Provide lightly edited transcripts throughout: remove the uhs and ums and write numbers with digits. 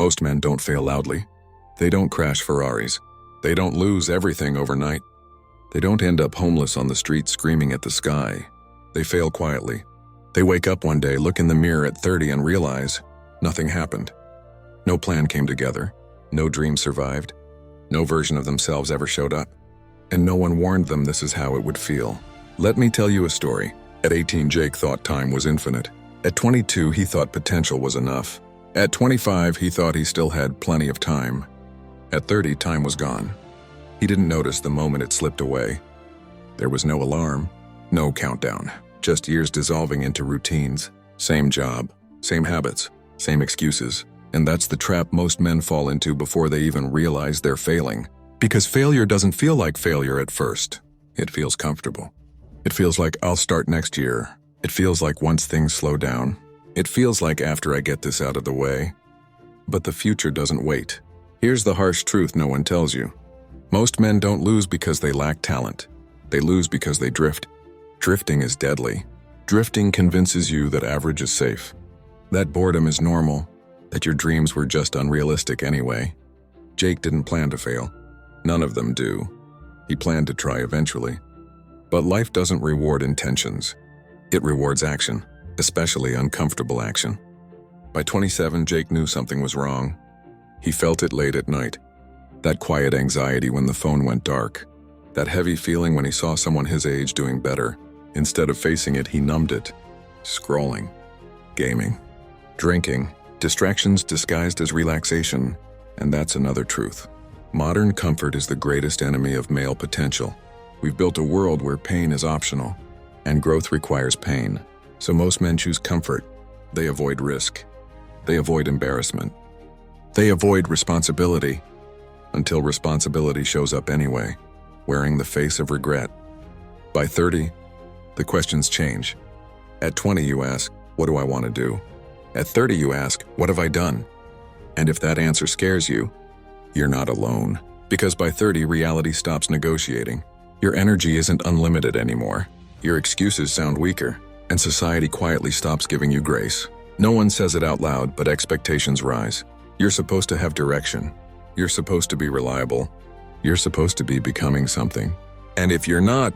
Most men don't fail loudly. They don't crash Ferraris. They don't lose everything overnight. They don't end up homeless on the street screaming at the sky. They fail quietly. They wake up one day, look in the mirror at 30 and realize nothing happened. No plan came together. No dream survived. No version of themselves ever showed up. And no one warned them this is how it would feel. Let me tell you a story. At 18, Jake thought time was infinite. At 22, he thought potential was enough. At 25, he thought he still had plenty of time. At 30, time was gone. He didn't notice the moment it slipped away. There was no alarm, no countdown, just years dissolving into routines. Same job, same habits, same excuses. And that's the trap most men fall into before they even realize they're failing. Because failure doesn't feel like failure at first. It feels comfortable. It feels like I'll start next year. It feels like once things slow down. It feels like after I get this out of the way. But the future doesn't wait. Here's the harsh truth no one tells you. Most men don't lose because they lack talent. They lose because they drift. Drifting is deadly. Drifting convinces you that average is safe, that boredom is normal, that your dreams were just unrealistic anyway. Jake didn't plan to fail. None of them do. He planned to try eventually. But life doesn't reward intentions. It rewards action, especially uncomfortable action. By 27, Jake knew something was wrong. He felt it late at night. That quiet anxiety when the phone went dark. That heavy feeling when he saw someone his age doing better. Instead of facing it, he numbed it. Scrolling, gaming, drinking, distractions disguised as relaxation. And that's another truth. Modern comfort is the greatest enemy of male potential. We've built a world where pain is optional, and growth requires pain. So most men choose comfort. They avoid risk. They avoid embarrassment. They avoid responsibility, until responsibility shows up anyway, wearing the face of regret. By 30, the questions change. At 20, you ask, what do I want to do? At 30, you ask, what have I done? And if that answer scares you, you're not alone. Because by 30, reality stops negotiating. Your energy isn't unlimited anymore. Your excuses sound weaker, and society quietly stops giving you grace. No one says it out loud, but expectations rise. You're supposed to have direction. You're supposed to be reliable. You're supposed to be becoming something. And if you're not,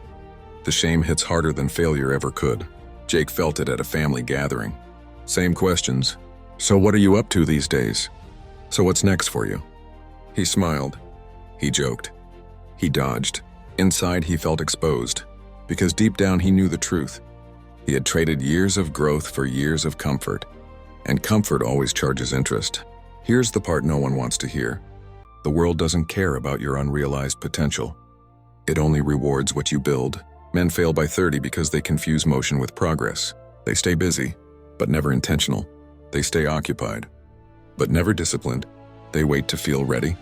the shame hits harder than failure ever could. Jake felt it at a family gathering. Same questions. So what are you up to these days? So what's next for you? He smiled. He joked. He dodged. Inside, he felt exposed, because deep down he knew the truth. He had traded years of growth for years of comfort, and comfort always charges interest. Here's the part no one wants to hear. The world doesn't care about your unrealized potential. It only rewards what you build. Men fail by 30 because they confuse motion with progress. They stay busy, but never intentional. They stay occupied, but never disciplined. They wait to feel ready.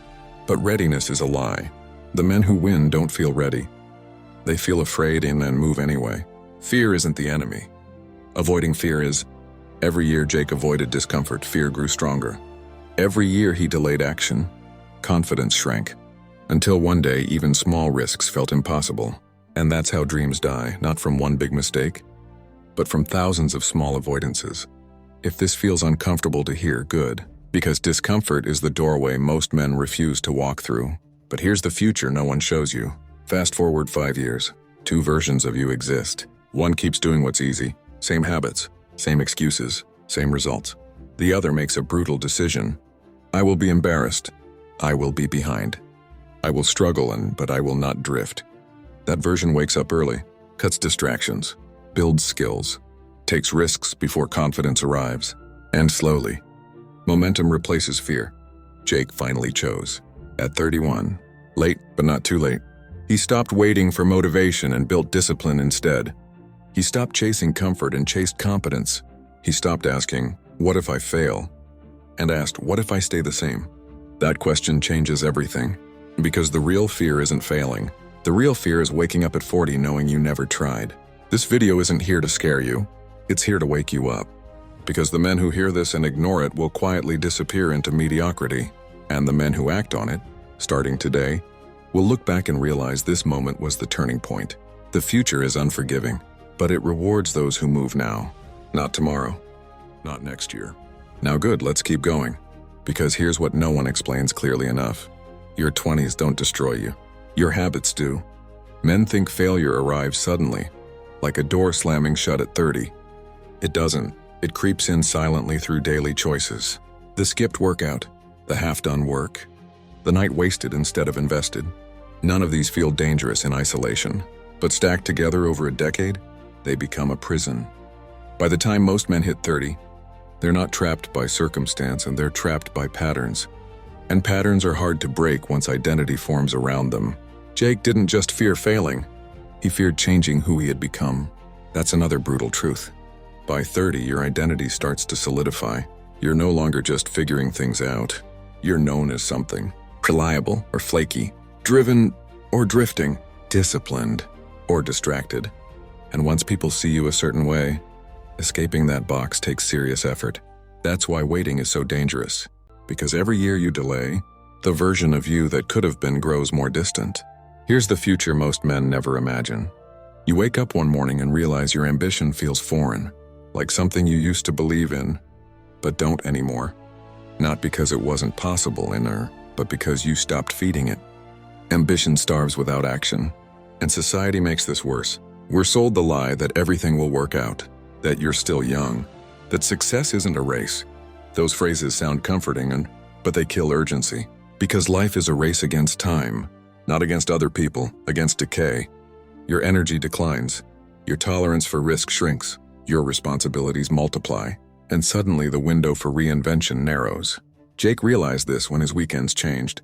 But readiness is a lie. The men who win don't feel ready. They feel afraid and then move anyway. Fear isn't the enemy. Avoiding fear is. Every year Jake avoided discomfort, fear grew stronger. Every year he delayed action, confidence shrank. Until one day, even small risks felt impossible. And that's how dreams die, not from one big mistake, but from thousands of small avoidances. If this feels uncomfortable to hear, good, because discomfort is the doorway most men refuse to walk through. But here's the future no one shows you. Fast forward 5 years. 2 versions of you exist. One keeps doing what's easy, same habits, same excuses, same results. The other makes a brutal decision. I will be embarrassed. I will be behind. I will struggle, but I will not drift. That version wakes up early, cuts distractions, builds skills, takes risks before confidence arrives, and slowly, momentum replaces fear. Jake finally chose. At 31, late but not too late, he stopped waiting for motivation and built discipline instead. He stopped chasing comfort and chased competence. He stopped asking, what if I fail? And asked, what if I stay the same? That question changes everything, because the real fear isn't failing. The real fear is waking up at 40 knowing you never tried. This video isn't here to scare you. It's here to wake you up. Because the men who hear this and ignore it will quietly disappear into mediocrity. And the men who act on it, starting today, will look back and realize this moment was the turning point. The future is unforgiving, but it rewards those who move now. Not tomorrow. Not next year. Now good, let's keep going. Because here's what no one explains clearly enough. Your 20s don't destroy you. Your habits do. Men think failure arrives suddenly, like a door slamming shut at 30. It doesn't. It creeps in silently through daily choices. The skipped workout, the half-done work, the night wasted instead of invested. None of these feel dangerous in isolation, but stacked together over a decade, they become a prison. By the time most men hit 30, they're not trapped by circumstance and they're trapped by patterns. And patterns are hard to break once identity forms around them. Jake didn't just fear failing, he feared changing who he had become. That's another brutal truth. By 30, your identity starts to solidify. You're no longer just figuring things out. You're known as something. Reliable or flaky, driven or drifting, disciplined or distracted. And once people see you a certain way, escaping that box takes serious effort. That's why waiting is so dangerous. Because every year you delay, the version of you that could have been grows more distant. Here's the future most men never imagine. You wake up one morning and realize your ambition feels foreign, like something you used to believe in, but don't anymore. Not because it wasn't possible in her, but because you stopped feeding it. Ambition starves without action, and society makes this worse. We're sold the lie that everything will work out, that you're still young, that success isn't a race. Those phrases sound comforting, but they kill urgency. Because life is a race against time, not against other people, against decay. Your energy declines, your tolerance for risk shrinks, your responsibilities multiply, and suddenly the window for reinvention narrows. Jake realized this when his weekends changed.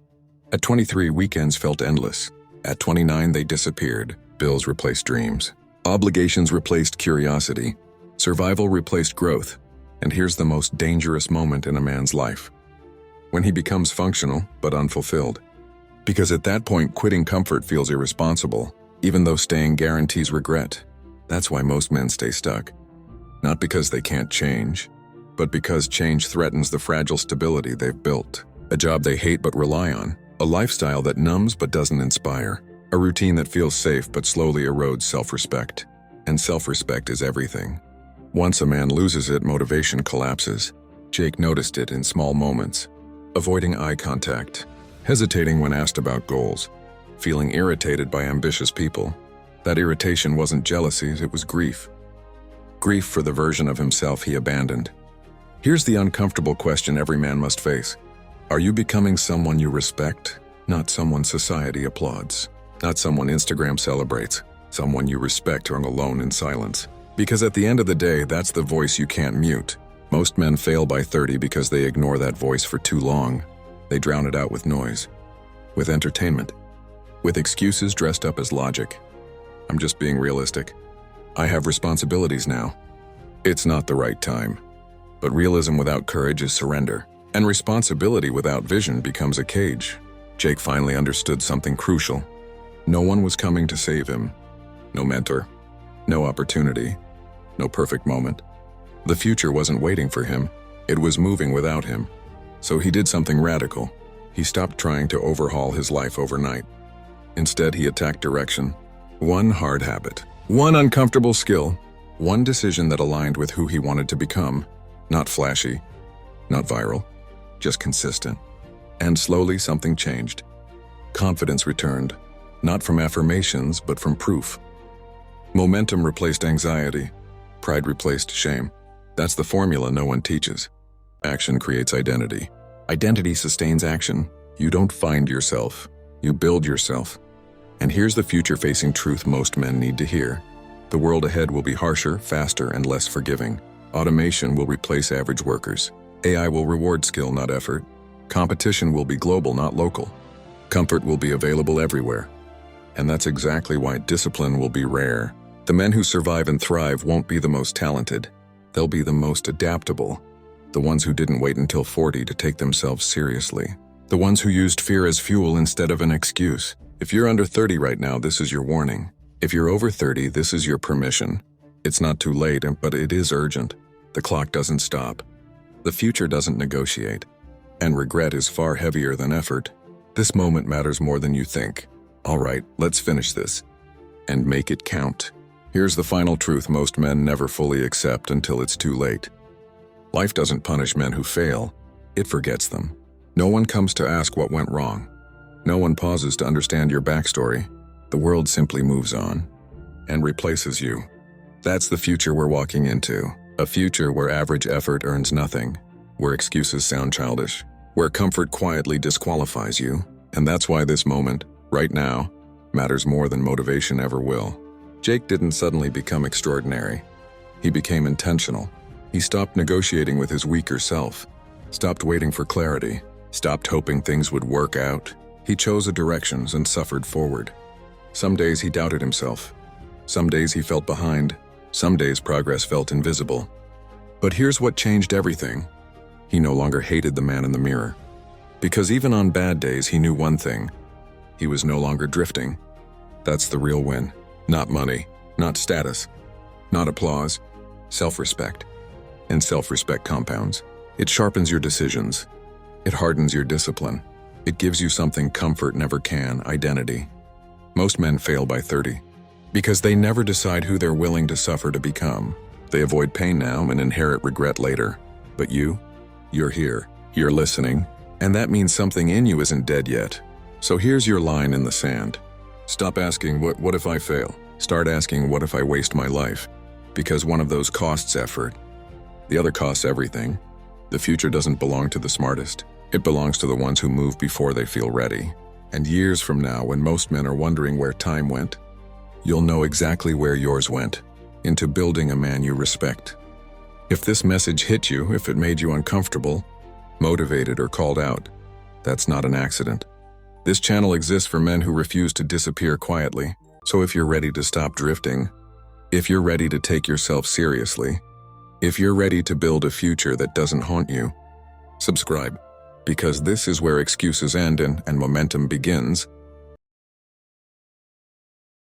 At 23, weekends felt endless. At 29, they disappeared. Bills replaced dreams. Obligations replaced curiosity. Survival replaced growth. And here's the most dangerous moment in a man's life. When he becomes functional, but unfulfilled. Because at that point, quitting comfort feels irresponsible, even though staying guarantees regret. That's why most men stay stuck. Not because they can't change, but because change threatens the fragile stability they've built. A job they hate but rely on. A lifestyle that numbs but doesn't inspire. A routine that feels safe but slowly erodes self-respect. And self-respect is everything. Once a man loses it, motivation collapses. Jake noticed it in small moments. Avoiding eye contact. Hesitating when asked about goals. Feeling irritated by ambitious people. That irritation wasn't jealousy, it was grief. Grief for the version of himself he abandoned. Here's the uncomfortable question every man must face. Are you becoming someone you respect? Not someone society applauds. Not someone Instagram celebrates. Someone you respect or alone in silence. Because at the end of the day, that's the voice you can't mute. Most men fail by 30 because they ignore that voice for too long. They drown it out with noise, with entertainment, with excuses dressed up as logic. I'm just being realistic. I have responsibilities now. It's not the right time. But realism without courage is surrender. And responsibility without vision becomes a cage. Jake finally understood something crucial. No one was coming to save him. No mentor. No opportunity. No perfect moment. The future wasn't waiting for him. It was moving without him. So he did something radical. He stopped trying to overhaul his life overnight. Instead, he attacked direction. One hard habit. One uncomfortable skill. One decision that aligned with who he wanted to become. Not flashy. Not viral. Just consistent. And slowly something changed. Confidence returned. Not from affirmations, but from proof. Momentum replaced anxiety. Pride replaced shame. That's the formula no one teaches. Action creates identity. Identity sustains action. You don't find yourself. You build yourself. And here's the future-facing truth most men need to hear. The world ahead will be harsher, faster, and less forgiving. Automation will replace average workers. AI will reward skill, not effort. Competition will be global, not local. Comfort will be available everywhere. And that's exactly why discipline will be rare. The men who survive and thrive won't be the most talented. They'll be the most adaptable. The ones who didn't wait until 40 to take themselves seriously. The ones who used fear as fuel instead of an excuse. If you're under 30 right now, this is your warning. If you're over 30, this is your permission. It's not too late, but it is urgent. The clock doesn't stop. The future doesn't negotiate. And regret is far heavier than effort. This moment matters more than you think. All right, let's finish this. And make it count. Here's the final truth most men never fully accept until it's too late. Life doesn't punish men who fail. it forgets them. No one comes to ask what went wrong. No one pauses to understand your backstory. The world simply moves on and replaces you. That's the future we're walking into. A future where average effort earns nothing, where excuses sound childish, where comfort quietly disqualifies you. And that's why this moment, right now, matters more than motivation ever will. Jake didn't suddenly become extraordinary. He became intentional. He stopped negotiating with his weaker self, stopped waiting for clarity, stopped hoping things would work out. He chose a direction and suffered forward. Some days he doubted himself. Some days he felt behind. Some days progress felt invisible. But here's what changed everything. He no longer hated the man in the mirror. Because even on bad days, he knew one thing. He was no longer drifting. That's the real win. Not money, not status, not applause, self-respect. And self-respect compounds. It sharpens your decisions. It hardens your discipline. It gives you something comfort never can, identity. Most men fail by 30. Because they never decide who they're willing to suffer to become. They avoid pain now and inherit regret later. But you're here, you're listening, and that means something in you isn't dead yet. So here's your line in the sand. Stop asking, what if I fail? Start asking, what if I waste my life? Because one of those costs effort. The other costs everything. The future doesn't belong to the smartest. It belongs to the ones who move before they feel ready. And years from now, when most men are wondering where time went, you'll know exactly where yours went, into building a man you respect. If this message hit you, if it made you uncomfortable, motivated, or called out, that's not an accident. This channel exists for men who refuse to disappear quietly. So if you're ready to stop drifting, if you're ready to take yourself seriously, if you're ready to build a future that doesn't haunt you, subscribe. Because this is where excuses end and momentum begins.